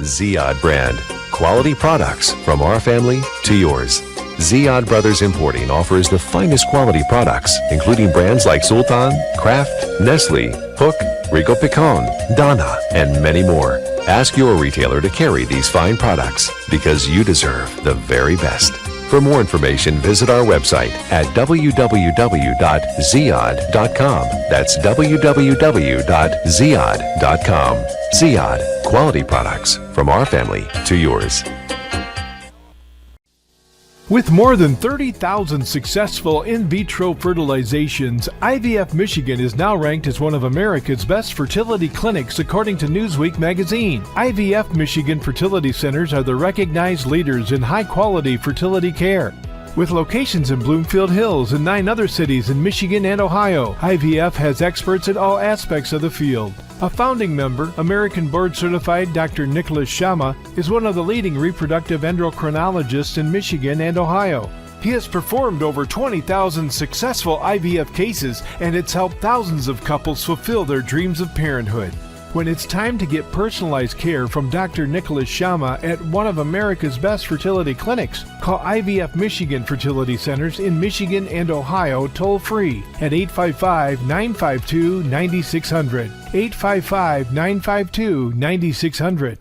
Ziyad brand. Quality products from our family to yours. Ziyad Brothers Importing offers the finest quality products, including brands like Sultan, Kraft, Nestle, Hook, Rico Picon, Donna, and many more. Ask your retailer to carry these fine products because you deserve the very best. For more information, visit our website at www.ziyad.com. That's www.ziyad.com. Ziyad, quality products from our family to yours. With more than 30,000 successful in vitro fertilizations, IVF Michigan is now ranked as one of America's best fertility clinics according to Newsweek magazine. IVF Michigan fertility centers are the recognized leaders in high-quality fertility care. With locations in Bloomfield Hills and 9 other cities in Michigan and Ohio, IVF has experts in all aspects of the field. A founding member, American board-certified Dr. Nicholas Shama, is one of the leading reproductive endocrinologists in Michigan and Ohio. He has performed over 20,000 successful IVF cases, and it's helped thousands of couples fulfill their dreams of parenthood. When it's time to get personalized care from Dr. Nicholas Shama at one of America's best fertility clinics, call IVF Michigan Fertility Centers in Michigan and Ohio toll-free at 855-952-9600. 855-952-9600.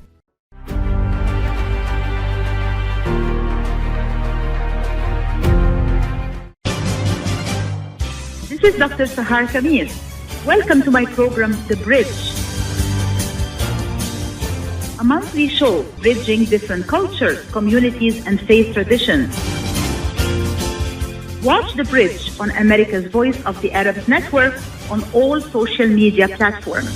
This is Dr. Sahar Khamis. Welcome to my program, The Bridge, a monthly show bridging different cultures, communities, and faith traditions. Watch The Bridge on America's Voice of the Arab Network on all social media platforms.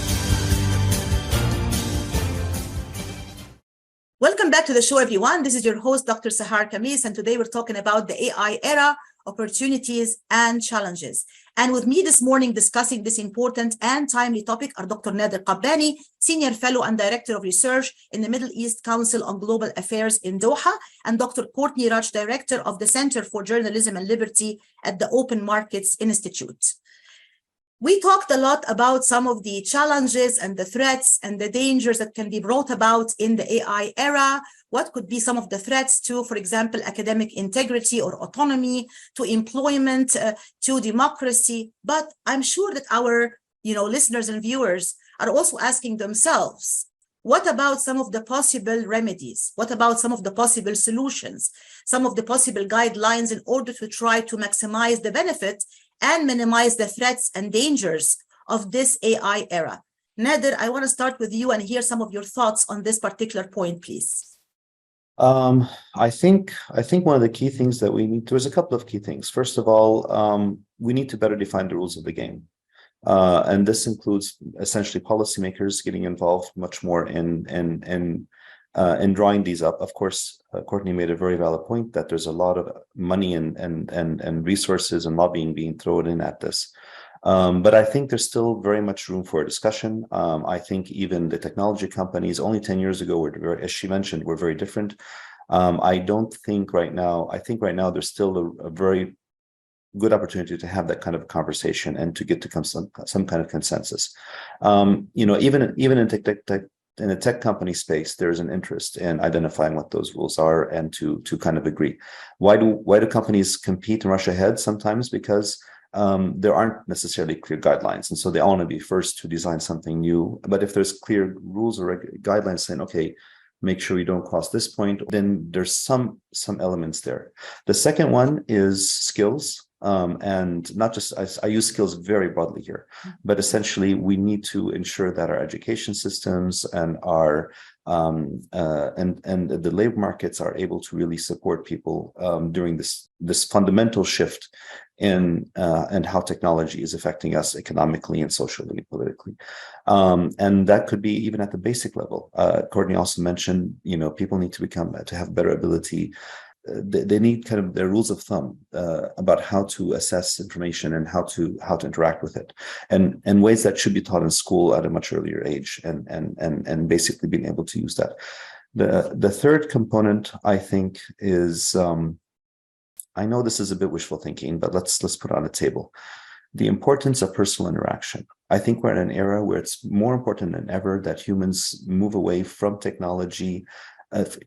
Welcome back to the show, everyone. This is your host, Dr. Sahar Khamis, and today we're talking about the AI era, opportunities, and challenges. And with me this morning discussing this important and timely topic are Dr. Nader Kabbani, Senior Fellow and Director of Research in the Middle East Council on Global Affairs in Doha, and Dr. Courtney Radsch, Director of the Center for Journalism and Liberty at the Open Markets Institute. We talked a lot about some of the challenges and the threats and the dangers that can be brought about in the AI era. What could be some of the threats to, for example, academic integrity or autonomy, to employment, to democracy? But I'm sure that our listeners and viewers are also asking themselves, what about some of the possible remedies? What about some of the possible solutions, some of the possible guidelines in order to try to maximize the benefit and minimize the threats and dangers of this AI era? Nader, I want to start with you and hear some of your thoughts on this particular point, please. I think one of the key things that we need, there's a couple of key things. First of all, we need to better define the rules of the game. And this includes essentially policymakers getting involved much more in drawing these up. Of course, Courtney made a very valid point that there's a lot of money and resources and lobbying being thrown in at this. But I think there's still very much room for a discussion. I think even the technology companies, only 10 years ago, were, as she mentioned, were very different. I think right now there's still a very good opportunity to have that kind of conversation and to get to some kind of consensus. Even in the tech company space, there's an interest in identifying what those rules are and to kind of agree. Why do companies compete and rush ahead? Sometimes because there aren't necessarily clear guidelines, and so they all want to be first to design something new. But if there's clear rules or guidelines saying, okay, make sure you don't cross this point, then there's some elements there. The second one is skills. And not just, I use skills very broadly here, but essentially we need to ensure that our education systems and our and the labor markets are able to really support people during this fundamental shift in and how technology is affecting us economically and socially and politically. And that could be even at the basic level. Courtney also mentioned, people need to have better ability. They need kind of their rules of thumb about how to assess information and how to interact with it, and ways that should be taught in school at a much earlier age, and basically being able to use that. The third component, I think, is I know this is a bit wishful thinking, but let's put it on the table. The importance of personal interaction. I think we're in an era where it's more important than ever that humans move away from technology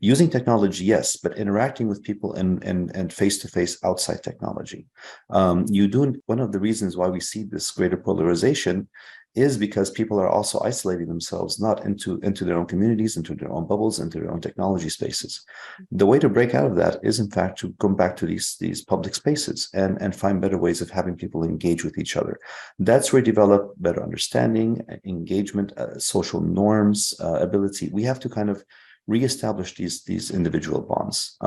Using technology, yes, but interacting with people and face-to-face outside technology. One of the reasons why we see this greater polarization is because people are also isolating themselves, not into their own communities, into their own bubbles, into their own technology spaces. The way to break out of that is, in fact, to come back to these public spaces and find better ways of having people engage with each other. That's where we develop better understanding, engagement, social norms, ability. We have to kind of reestablish these individual bonds.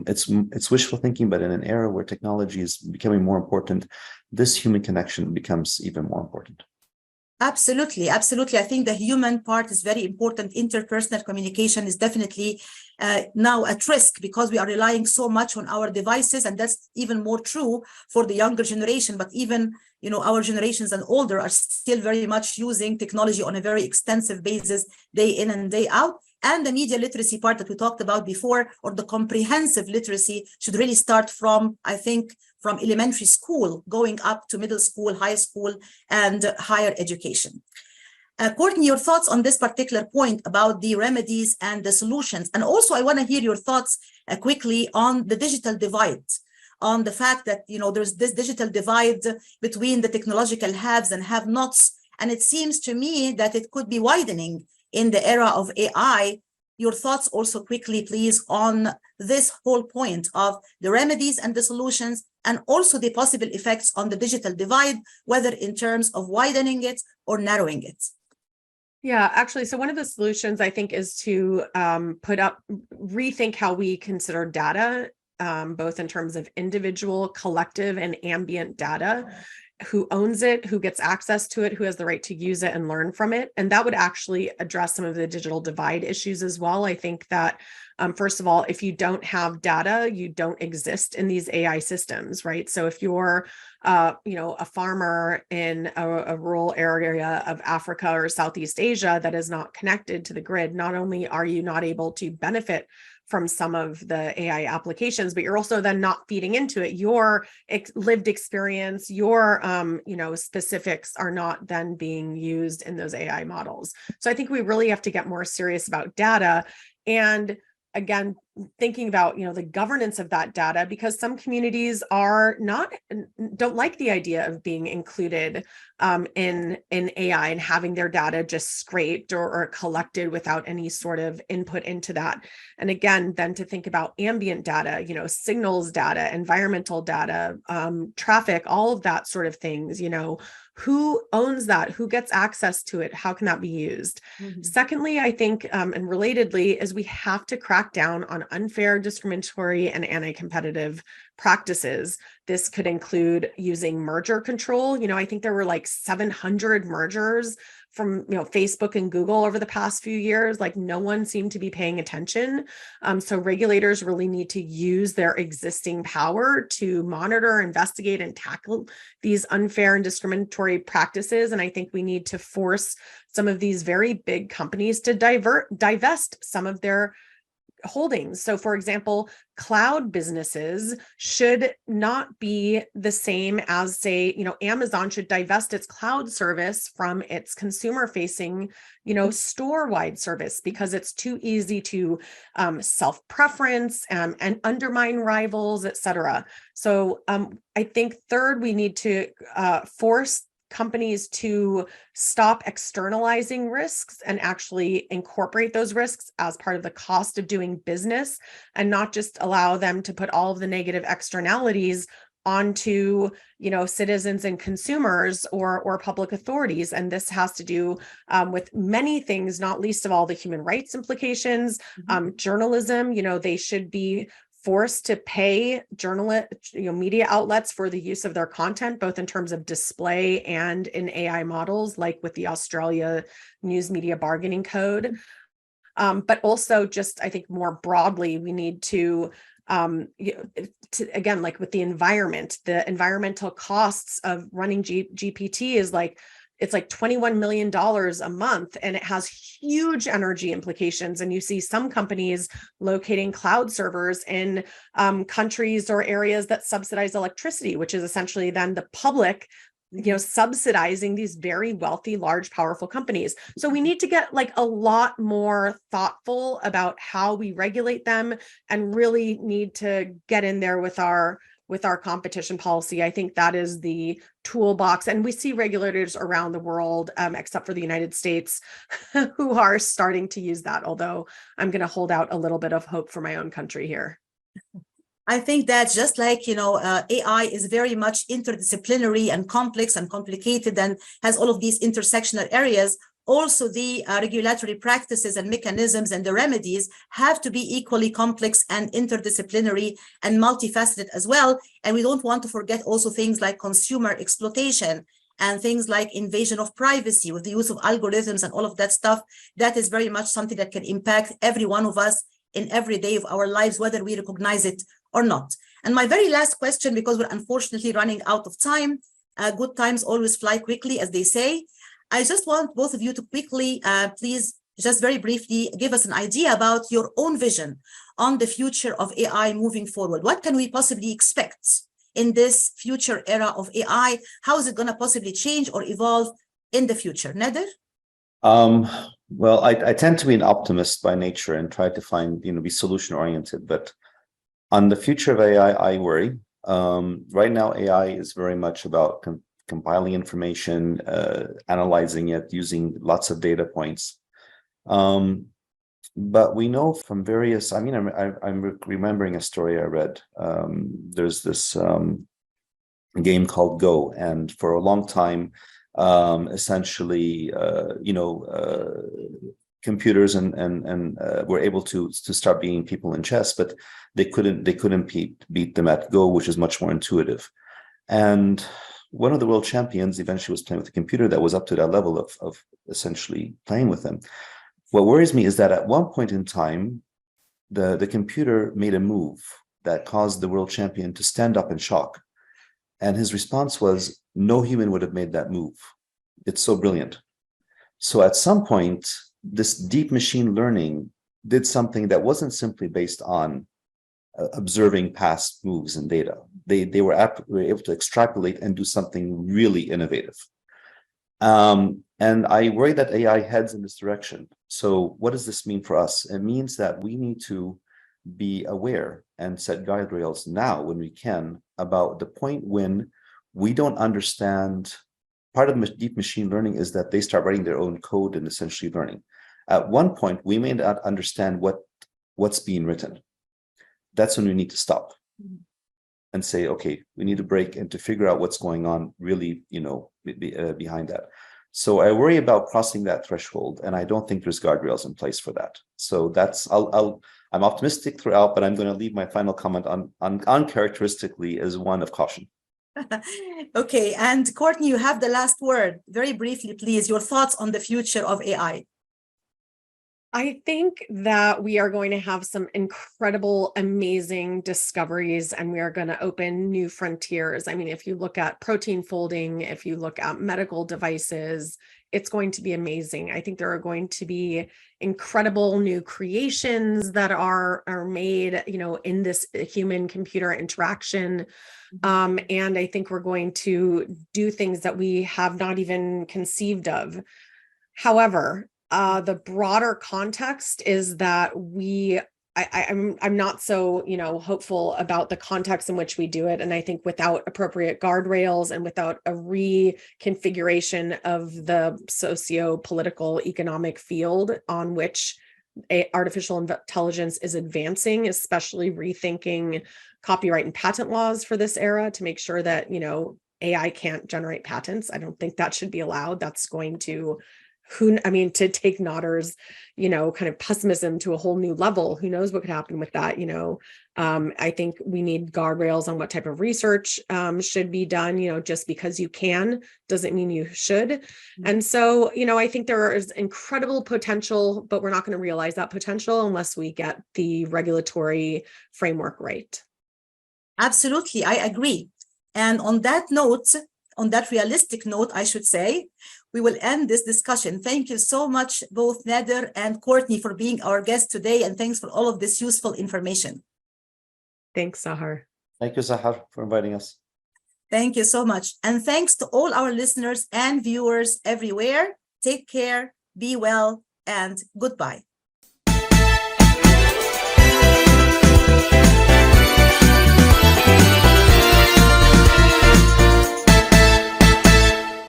It's wishful thinking, but in an era where technology is becoming more important, this human connection becomes even more important. Absolutely. I think the human part is very important. Interpersonal communication is definitely now at risk because we are relying so much on our devices, and that's even more true for the younger generation. But even our generations and older are still very much using technology on a very extensive basis, day in and day out. And the media literacy part that we talked about before, or the comprehensive literacy, should really start from, I think, from elementary school, going up to middle school, high school, and higher education. Courtney, your thoughts on this particular point about the remedies and the solutions. And also, I want to hear your thoughts quickly on the digital divide, on the fact that, there's this digital divide between the technological haves and have-nots. And it seems to me that it could be widening in the era of AI. Your thoughts also quickly, please, on this whole point of the remedies and the solutions, and also the possible effects on the digital divide, whether in terms of widening it or narrowing it. Yeah, actually, so one of the solutions, I think, is to rethink how we consider data, both in terms of individual, collective, and ambient data. Who owns it, who gets access to it, who has the right to use it and learn from it. And that would actually address some of the digital divide issues as well. I think that, first of all, if you don't have data, you don't exist in these AI systems, right? So if you're, a farmer in a rural area of Africa or Southeast Asia that is not connected to the grid, not only are you not able to benefit from some of the AI applications, but you're also then not feeding into it. Your lived experience, your specifics are not then being used in those AI models. So I think we really have to get more serious about data, and again, thinking about the governance of that data, because some communities don't like the idea of being included in AI and having their data just scraped or collected without any sort of input into that. And again, then to think about ambient data, signals data, environmental data, traffic, all of that sort of things, who owns that? Who gets access to it? How can that be used? Mm-hmm. Secondly, I think, and relatedly, is we have to crack down on unfair, discriminatory, and anti-competitive practices. This could include using merger control. I think there were like 700 mergers from Facebook and Google over the past few years. Like, no one seemed to be paying attention. So regulators really need to use their existing power to monitor, investigate, and tackle these unfair and discriminatory practices. And I think we need to force some of these very big companies to divest some of their holdings. So for example, cloud businesses should not be the same as, say, Amazon should divest its cloud service from its consumer facing, store-wide service, because it's too easy to self-preference and undermine rivals, et cetera. So I think third, we need to force companies to stop externalizing risks and actually incorporate those risks as part of the cost of doing business, and not just allow them to put all of the negative externalities onto citizens and consumers or public authorities. and this has to do with many things, not least of all the human rights implications. Journalism, they should be forced to pay media outlets for the use of their content, both in terms of display and in AI models, like with the Australia News Media Bargaining Code. But also just, I think more broadly, we need to again, like with the environmental costs of running GPT is it's like $21 million a month, and it has huge energy implications. And you see some companies locating cloud servers in countries or areas that subsidize electricity, which is essentially then the public subsidizing these very wealthy, large, powerful companies. So we need to get like a lot more thoughtful about how we regulate them, and really need to get in there with our competition policy. I think that is the toolbox. And we see regulators around the world, except for the United States, who are starting to use that. Although I'm going to hold out a little bit of hope for my own country here. I think that just like, AI is very much interdisciplinary and complex and complicated and has all of these intersectional areas, also the regulatory practices and mechanisms and the remedies have to be equally complex and interdisciplinary and multifaceted as well. And we don't want to forget also things like consumer exploitation and things like invasion of privacy with the use of algorithms and all of that stuff. That is very much something that can impact every one of us in every day of our lives, whether we recognize it or not. And my very last question, because we're unfortunately running out of time, good times always fly quickly, as they say. I just want both of you to quickly, please, just very briefly, give us an idea about your own vision on the future of AI moving forward. What can we possibly expect in this future era of AI? How is it going to possibly change or evolve in the future? Nader? Well, I tend to be an optimist by nature and try to find, be solution-oriented. But on the future of AI, I worry. Right now, AI is very much about compiling information, analyzing it, using lots of data points. But we know from various, I'm remembering a story I read. There's this game called Go, and for a long time, essentially, computers and were able to start beating people in chess, but they couldn't beat them at Go, which is much more intuitive. And one of the world champions eventually was playing with a computer that was up to that level of essentially playing with them. What worries me is that at one point in time, the computer made a move that caused the world champion to stand up in shock. And his response was, no human would have made that move. It's so brilliant. So at some point, this deep machine learning did something that wasn't simply based on observing past moves and data. They were able to extrapolate and do something really innovative. And I worry that AI heads in this direction. So what does this mean for us? It means that we need to be aware and set guide rails now when we can about the point when we don't understand. Part of deep machine learning is that they start writing their own code and essentially learning. At one point, we may not understand what's being written. That's when we need to stop and say, okay, we need to break and to figure out what's going on really, behind that. So I worry about crossing that threshold, and I don't think there's guardrails in place for that. So I'm optimistic throughout, but I'm going to leave my final comment on uncharacteristically as one of caution. Okay, and Courtney, you have the last word. Very briefly, please, your thoughts on the future of AI. I think that we are going to have some incredible, amazing discoveries, and we are going to open new frontiers. I mean, if you look at protein folding, if you look at medical devices, it's going to be amazing. I think there are going to be incredible new creations that are made, in this human-computer interaction. And I think we're going to do things that we have not even conceived of. However, the broader context is that I'm not so, hopeful about the context in which we do it. And I think without appropriate guardrails and without a reconfiguration of the socio-political economic field on which artificial intelligence is advancing, especially rethinking copyright and patent laws for this era to make sure that, AI can't generate patents. I don't think that should be allowed. That's going to to take Nader's, kind of pessimism to a whole new level. Who knows what could happen with that? I think we need guardrails on what type of research should be done. Just because you can doesn't mean you should. And so, I think there is incredible potential, but we're not going to realize that potential unless we get the regulatory framework right. Absolutely, I agree. And on that note, on that realistic note, I should say, we will end this discussion. Thank you so much, both Nader and Courtney, for being our guests today. And thanks for all of this useful information. Thanks, Sahar. Thank you, Sahar, for inviting us. Thank you so much. And thanks to all our listeners and viewers everywhere. Take care, be well, and goodbye.